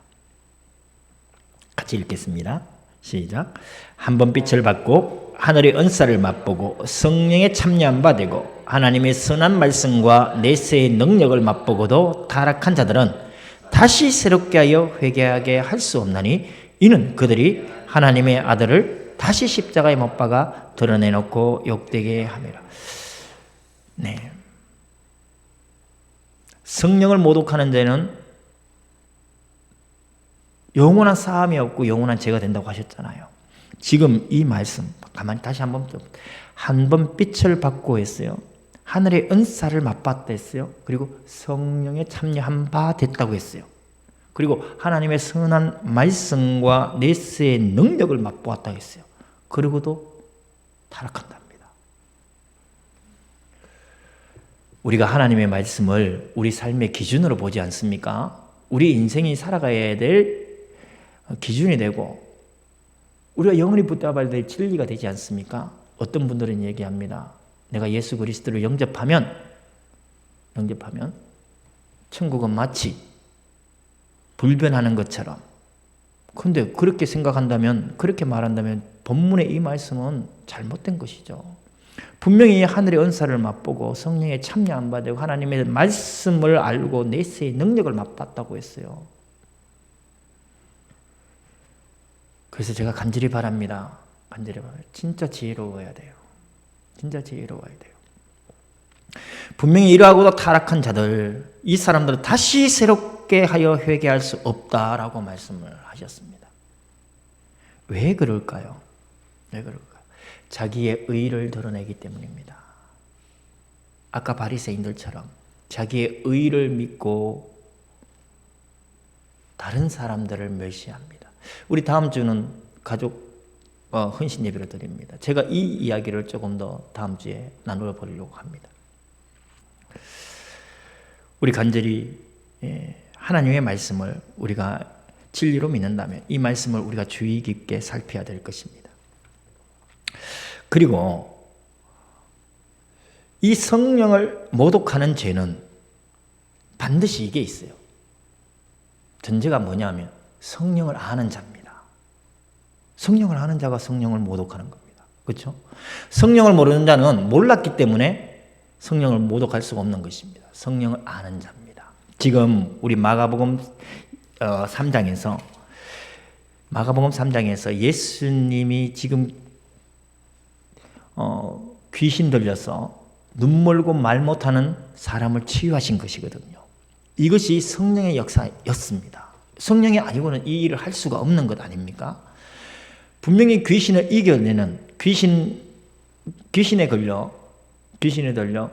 같이 읽겠습니다. 시작. 한 번 빛을 받고 하늘의 은사를 맛보고 성령에 참여한 바 되고 하나님의 선한 말씀과 내세의 능력을 맛보고도 타락한 자들은 다시 새롭게 하여 회개하게 할 수 없나니 이는 그들이 하나님의 아들을 다시 십자가에 못 박아 드러내놓고 욕되게 함이라. 네. 성령을 모독하는 자는 영원한 싸움이 없고 영원한 죄가 된다고 하셨잖아요. 지금 이 말씀 가만히 다시 한번 빛을 받고 했어요. 하늘의 은사를 맛봤다 했어요. 그리고 성령에 참여한 바 됐다고 했어요. 그리고 하나님의 선한 말씀과 내세의 능력을 맛보았다고 했어요. 그리고도 타락한답니다. 우리가 하나님의 말씀을 우리 삶의 기준으로 보지 않습니까? 우리 인생이 살아가야 될 기준이 되고 우리가 영원히 붙잡아야 될 진리가 되지 않습니까? 어떤 분들은 얘기합니다. 내가 예수 그리스도를 영접하면 천국은 마치 불변하는 것처럼. 그런데 그렇게 생각한다면, 그렇게 말한다면 본문의 이 말씀은 잘못된 것이죠. 분명히 하늘의 은사를 맛보고 성령에 참여 안 받고 하나님의 말씀을 알고 내세의 능력을 맛봤다고 했어요. 그래서 제가 간절히 바랍니다. 진짜 지혜로워야 돼요. 진짜 지혜로워야 돼요. 분명히 이러하고도 타락한 자들, 이 사람들은 다시 새롭게 하여 회개할 수 없다라고 말씀을 하셨습니다. 왜 그럴까요? 왜 그럴까요? 자기의 의를 드러내기 때문입니다. 아까 바리새인들처럼 자기의 의를 믿고 다른 사람들을 멸시합니다. 우리 다음 주는 가족 헌신 예배를 드립니다. 제가 이 이야기를 조금 더 다음 주에 나누어 보려고 합니다. 우리 간절히 하나님의 말씀을 우리가 진리로 믿는다면 이 말씀을 우리가 주의 깊게 살펴야 될 것입니다. 그리고 이 성령을 모독하는 죄는 반드시 이게 있어요. 전제가 뭐냐면 성령을 아는 자입니다. 성령을 아는 자가 성령을 모독하는 겁니다. 그렇죠? 성령을 모르는 자는 몰랐기 때문에 성령을 모독할 수가 없는 것입니다. 성령을 아는 자입니다. 지금 우리 마가복음 3장에서 예수님이 지금 귀신 들려서 눈 멀고 말 못하는 사람을 치유하신 것이거든요. 이것이 성령의 역사였습니다. 성령이 아니고는 이 일을 할 수가 없는 것 아닙니까? 분명히 귀신을 이겨내는 귀신에 들려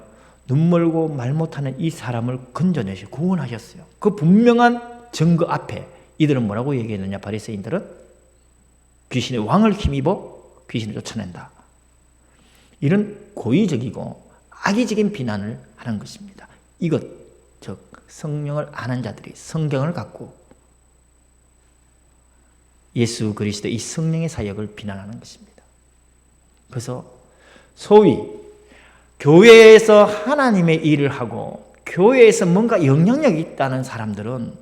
눈 멀고 말 못하는 이 사람을 건져내시고 구원하셨어요. 그 분명한 증거 앞에 이들은 뭐라고 얘기했느냐? 바리새인들은 귀신의 왕을 힘입어 귀신을 쫓아낸다. 이런 고의적이고 악의적인 비난을 하는 것입니다. 이것 즉 성령을 아는 자들이 성경을 갖고 예수 그리스도 이 성령의 사역을 비난하는 것입니다. 그래서 소위 교회에서 하나님의 일을 하고 교회에서 뭔가 영향력이 있다는 사람들은,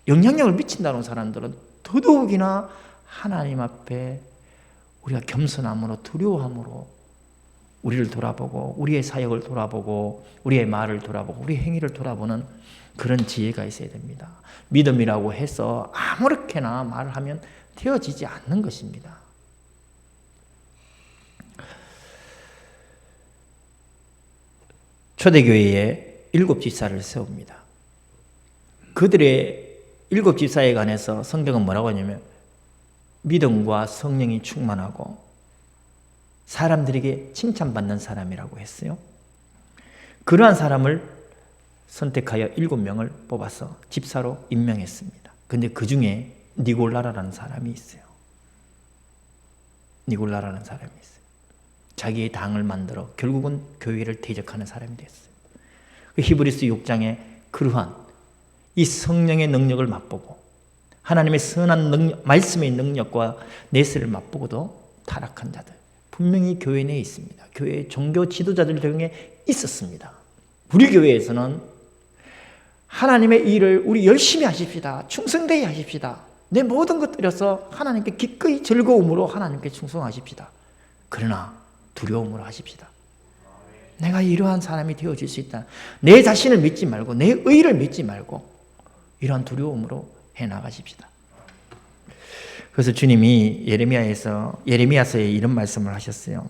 영향력을 미친다는 사람들은 더더욱이나 하나님 앞에 우리가 겸손함으로 두려워함으로 우리를 돌아보고 우리의 사역을 돌아보고 우리의 말을 돌아보고 우리의 행위를 돌아보는 그런 지혜가 있어야 됩니다. 믿음이라고 해서 아무렇게나 말을 하면 되어지지 않는 것입니다. 초대교회에 7 집사를 세웁니다. 그들의 7 집사에 관해서 성경은 뭐라고 하냐면 믿음과 성령이 충만하고 사람들에게 칭찬받는 사람이라고 했어요. 그러한 사람을 선택하여 7명을 뽑아서 집사로 임명했습니다. 근데 그 중에 니골라라는 사람이 있어요. 니골라라는 사람이 있어요. 자기의 당을 만들어 결국은 교회를 대적하는 사람이 됐어요. 히브리서 6장에 그러한 이 성령의 능력을 맛보고 하나님의 선한 능력, 말씀의 능력과 내세를 맛보고도 타락한 자들 분명히 교회 내에 있습니다. 교회 종교 지도자들 중에 있었습니다. 우리 교회에서는 하나님의 일을 우리 열심히 하십시다. 충성되게 하십시다. 내 모든 것 들여서 하나님께 기꺼이 즐거움으로 하나님께 충성하십시다. 그러나 두려움으로 하십시다. 내가 이러한 사람이 되어질 수 있다. 내 자신을 믿지 말고 내 의를 믿지 말고 이러한 두려움으로 해나가십시다. 그래서 주님이 예레미야서에 이런 말씀을 하셨어요.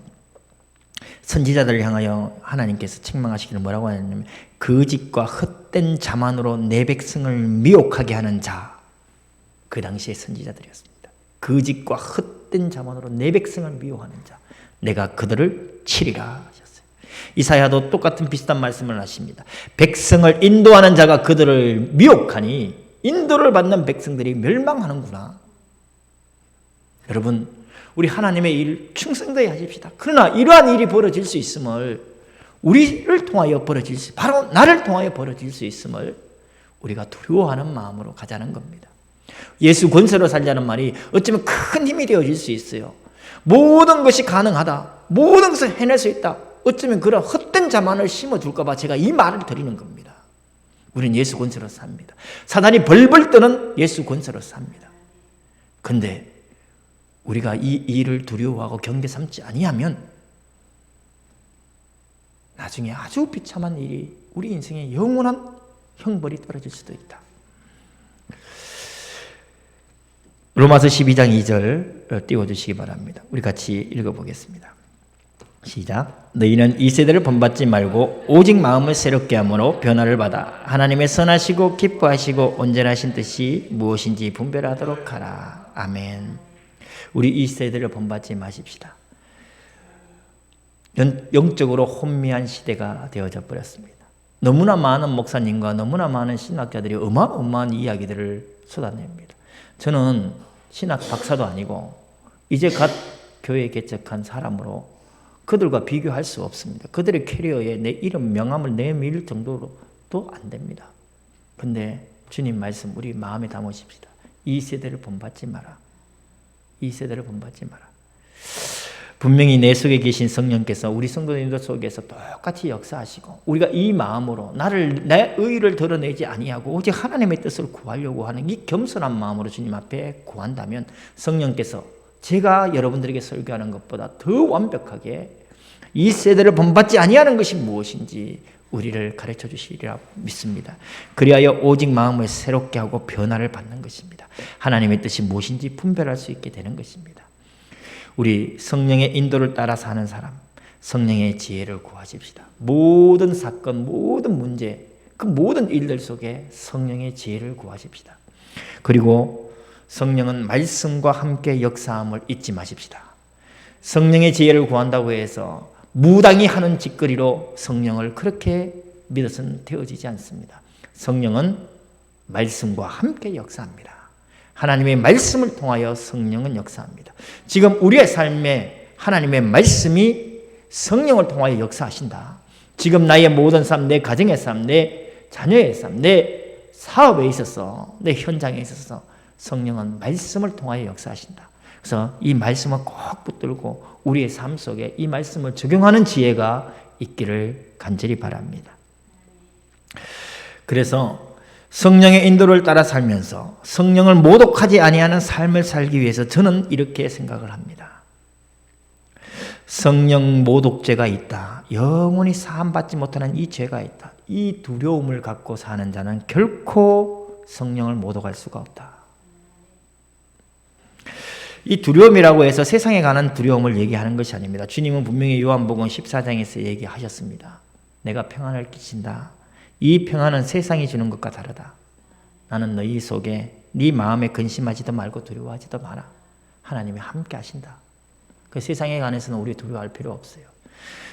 선지자들을 향하여 하나님께서 책망하시기를 뭐라고 하냐면 거짓과 헛된 자만으로 내 백성을 미혹하게 하는 자. 그 당시의 선지자들이었습니다. 거짓과 헛된 자만으로 내 백성을 미혹하는 자. 내가 그들을 치리라 하셨어요. 이사야도 똑같은 비슷한 말씀을 하십니다. 백성을 인도하는 자가 그들을 미혹하니 인도를 받는 백성들이 멸망하는구나. 여러분, 우리 하나님의 일 충성되게 하십시다. 그러나 이러한 일이 벌어질 수 있음을, 우리를 통하여 벌어질 수, 바로 나를 통하여 벌어질 수 있음을 우리가 두려워하는 마음으로 가자는 겁니다. 예수 권세로 살자는 말이 어쩌면 큰 힘이 되어질 수 있어요. 모든 것이 가능하다. 모든 것을 해낼 수 있다. 어쩌면 그런 헛된 자만을 심어둘까 봐 제가 이 말을 드리는 겁니다. 우리는 예수 권세로 삽니다. 사단이 벌벌 떠는 예수 권세로 삽니다. 근데 우리가 이 일을 두려워하고 경계 삼지 아니하면 나중에 아주 비참한 일이 우리 인생에 영원한 형벌이 떨어질 수도 있다. 로마서 12장 2절 띄워주시기 바랍니다. 우리 같이 읽어보겠습니다. 시작. 너희는 이 세대를 본받지 말고 오직 마음을 새롭게 함으로 변화를 받아 하나님의 선하시고 기뻐하시고 온전하신 뜻이 무엇인지 분별하도록 하라. 아멘. 우리 이 세대를 본받지 마십시다. 영적으로 혼미한 시대가 되어져 버렸습니다. 너무나 많은 목사님과 너무나 많은 신학자들이 어마어마한 이야기들을 쏟아냅니다. 저는 신학 박사도 아니고 이제 갓 교회 개척한 사람으로 그들과 비교할 수 없습니다. 그들의 캐리어에 내 이름 명함을 내밀 정도로도 안 됩니다. 근데 주님 말씀 우리 마음에 담으십시다. 이 세대를 본받지 마라. 이 세대를 본받지 마라. 분명히 내 속에 계신 성령께서 우리 성도님들 속에서 똑같이 역사하시고 우리가 이 마음으로 내 의의를 드러내지 아니하고 오직 하나님의 뜻을 구하려고 하는 이 겸손한 마음으로 주님 앞에 구한다면 성령께서 제가 여러분들에게 설교하는 것보다 더 완벽하게 이 세대를 본받지 아니하는 것이 무엇인지 우리를 가르쳐 주시리라 믿습니다. 그리하여 오직 마음을 새롭게 하고 변화를 받는 것입니다. 하나님의 뜻이 무엇인지 분별할 수 있게 되는 것입니다. 우리 성령의 인도를 따라 사는 사람, 성령의 지혜를 구하십시다. 모든 사건, 모든 문제, 그 모든 일들 속에 성령의 지혜를 구하십시다. 그리고 성령은 말씀과 함께 역사함을 잊지 마십시다. 성령의 지혜를 구한다고 해서 무당이 하는 짓거리로 성령을 그렇게 믿어서는 되어지지 않습니다. 성령은 말씀과 함께 역사합니다. 하나님의 말씀을 통하여 성령은 역사합니다. 지금 우리의 삶에 하나님의 말씀이 성령을 통하여 역사하신다. 지금 나의 모든 삶, 내 가정의 삶, 내 자녀의 삶, 내 사업에 있어서, 내 현장에 있어서 성령은 말씀을 통하여 역사하신다. 그래서 이 말씀을 꼭 붙들고 우리의 삶 속에 이 말씀을 적용하는 지혜가 있기를 간절히 바랍니다. 그래서 성령의 인도를 따라 살면서 성령을 모독하지 아니하는 삶을 살기 위해서 저는 이렇게 생각을 합니다. 성령 모독죄가 있다. 영원히 사함받지 못하는 이 죄가 있다. 이 두려움을 갖고 사는 자는 결코 성령을 모독할 수가 없다. 이 두려움이라고 해서 세상에 관한 두려움을 얘기하는 것이 아닙니다. 주님은 분명히 요한복음 14장에서 얘기하셨습니다. 내가 평안을 끼친다. 이 평안은 세상이 주는 것과 다르다. 나는 너희 속에 네 마음에 근심하지도 말고 두려워하지도 마라. 하나님이 함께 하신다. 그 세상에 관해서는 우리 두려워할 필요 없어요.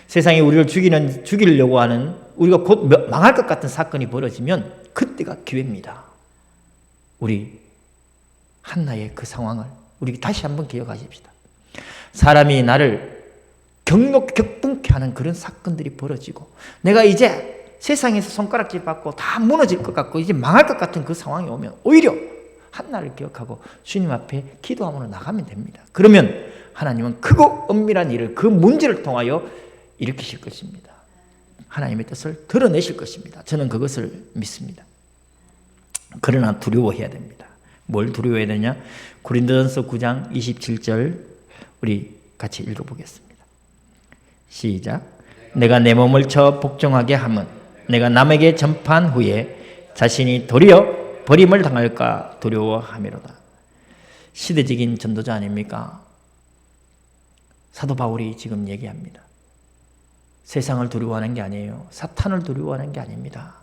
세상이 우리를 죽이려고 하는, 우리가 곧 망할 것 같은 사건이 벌어지면 그때가 기회입니다. 우리 한나의 그 상황을 우리 다시 한번 기억하십시다. 사람이 나를 격분케 하는 그런 사건들이 벌어지고 내가 이제 세상에서 손가락질 받고 다 무너질 것 같고 이제 망할 것 같은 그 상황이 오면 오히려 한나를 기억하고 주님 앞에 기도함으로 나가면 됩니다. 그러면 하나님은 크고 엄밀한 일을 그 문제를 통하여 일으키실 것입니다. 하나님의 뜻을 드러내실 것입니다. 저는 그것을 믿습니다. 그러나 두려워해야 됩니다. 뭘 두려워해야 되냐? 고린도전서 9장 27절 우리 같이 읽어보겠습니다. 시작. 내가 내 몸을 쳐 복종하게 함은 내가 남에게 전파한 후에 자신이 도리어 버림을 당할까 두려워하미로다. 시대적인 전도자 아닙니까? 사도 바울이 지금 얘기합니다. 세상을 두려워하는 게 아니에요. 사탄을 두려워하는 게 아닙니다.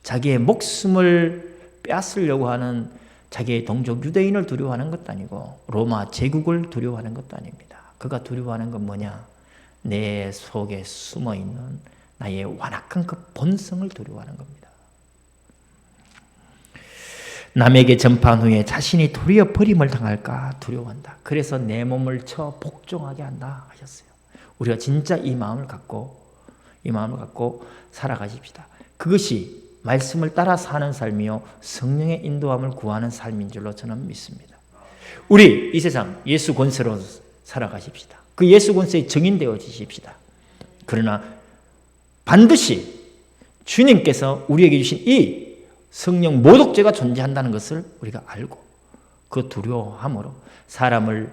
자기의 목숨을 빼앗으려고 하는 자기의 동족 유대인을 두려워하는 것도 아니고 로마 제국을 두려워하는 것도 아닙니다. 그가 두려워하는 건 뭐냐? 내 속에 숨어있는 나의 완악한 그 본성을 두려워하는 겁니다. 남에게 전파한 후에 자신이 도리어 버림을 당할까 두려워한다. 그래서 내 몸을 쳐 복종하게 한다 하셨어요. 우리가 진짜 이 마음을 갖고 살아가십시다. 그것이 말씀을 따라 사는 삶이요 성령의 인도함을 구하는 삶인 줄로 저는 믿습니다. 우리 이 세상 예수 권세로 살아가십시다. 그 예수 권세의 증인되어지십시다. 그러나 반드시 주님께서 우리에게 주신 이 성령 모독죄가 존재한다는 것을 우리가 알고 그 두려움으로 사람을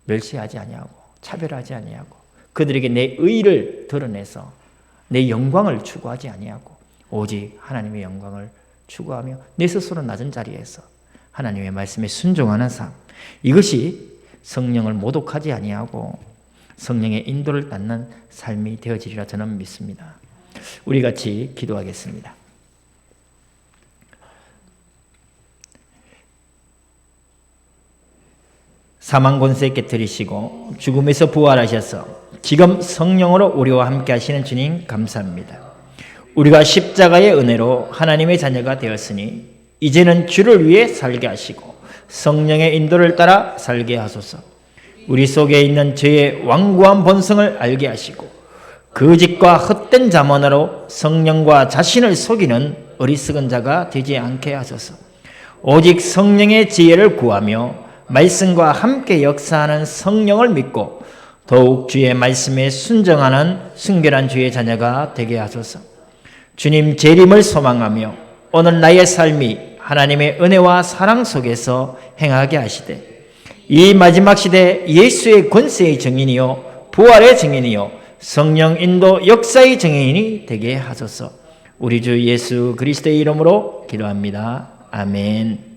멸시하지 아니하고 차별하지 아니하고 그들에게 내 의를 드러내서 내 영광을 추구하지 아니하고 오직 하나님의 영광을 추구하며 내 스스로 낮은 자리에서 하나님의 말씀에 순종하는 삶, 이것이 성령을 모독하지 아니하고 성령의 인도를 받는 삶이 되어지리라 저는 믿습니다. 우리 같이 기도하겠습니다. 사망 권세 깨뜨리시고 죽음에서 부활하셔서 지금 성령으로 우리와 함께 하시는 주님 감사합니다. 우리가 십자가의 은혜로 하나님의 자녀가 되었으니 이제는 주를 위해 살게 하시고 성령의 인도를 따라 살게 하소서. 우리 속에 있는 죄의 완고한 본성을 알게 하시고 거짓과 헛된 자문으로 성령과 자신을 속이는 어리석은 자가 되지 않게 하소서. 오직 성령의 지혜를 구하며 말씀과 함께 역사하는 성령을 믿고 더욱 주의 말씀에 순정하는 순결한 주의 자녀가 되게 하소서. 주님 재림을 소망하며 오늘 나의 삶이 하나님의 은혜와 사랑 속에서 행하게 하시되 이 마지막 시대 예수의 권세의 증인이요 부활의 증인이요 성령 인도 역사의 증인이 되게 하소서. 우리 주 예수 그리스도의 이름으로 기도합니다. 아멘.